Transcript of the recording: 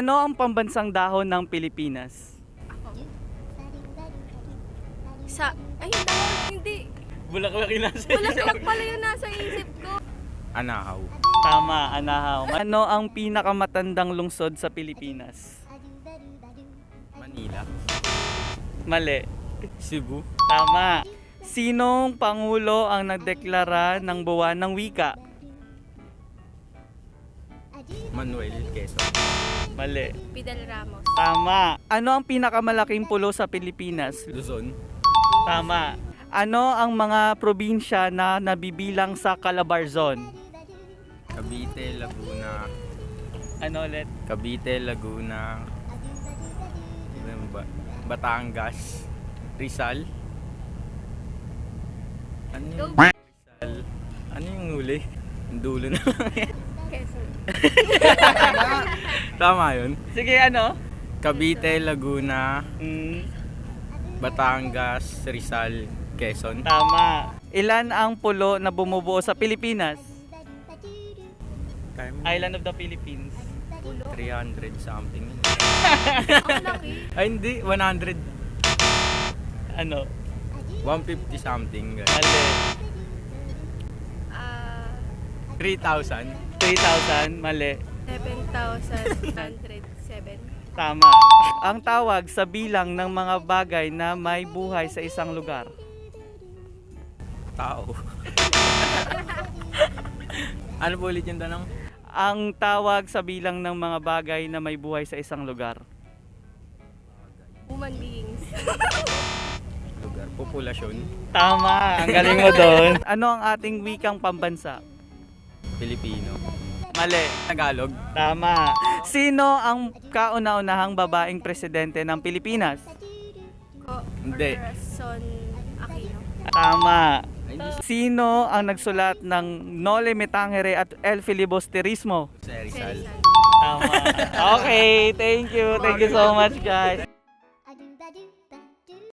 Ano ang pambansang dahon ng Pilipinas? Sa, ay hindi. Bulaklak yung nasa Bulaklak pala yung nasa isip ko. Anahaw. Tama, anahaw. Ano ang pinakamatandang lungsod sa Pilipinas? Manila. Mali. Cebu. Tama. Sinong pangulo ang nagdeklara ng buwan ng wika? Manuel Quezon. Mali. Fidel Ramos. Tama. Ano ang pinakamalaking pulo sa Pilipinas? Luzon. Tama. Ano ang mga probinsya na nabibilang sa Calabarzon? Cavite, Laguna. Ano ulit? Cavite, Laguna. Batangas. Rizal. Ano yung Go. Rizal? Ano yung huli? Ang dulo na lang yan. Quezon. Tama yun. Sige, ano? Cavite, Laguna, Mm, Batangas, Rizal, Quezon. tama. Ilan ang pulo na bumubuo sa Pilipinas? Kaya mo, Island of the Philippines. 300 something yun. Ang laki. Ay hindi, 100. Ano? 150 something. Mali. Ah, 3,000. 3,000. Mali. 7,107. Tama. Ang tawag sa bilang ng mga bagay na may buhay sa isang lugar. Tao. Ano po ulit yung tanong? Ang tawag sa bilang ng mga bagay na may buhay sa isang lugar. Human beings. Lugar, populasyon, Tama. Ang galing mo doon. Ano ang ating wikang pambansa? Pilipino. Mali. Tagalog. Tama. Sino ang kauna-unahang babaeng presidente ng Pilipinas? Hindi. Corazon Aquino. Tama. Ay, hindi Sino ang nagsulat ng Noli Me Tangere at El Filibusterismo? sa Rizal. Rizal. Tama. Okay, thank you. Thank you so much, guys.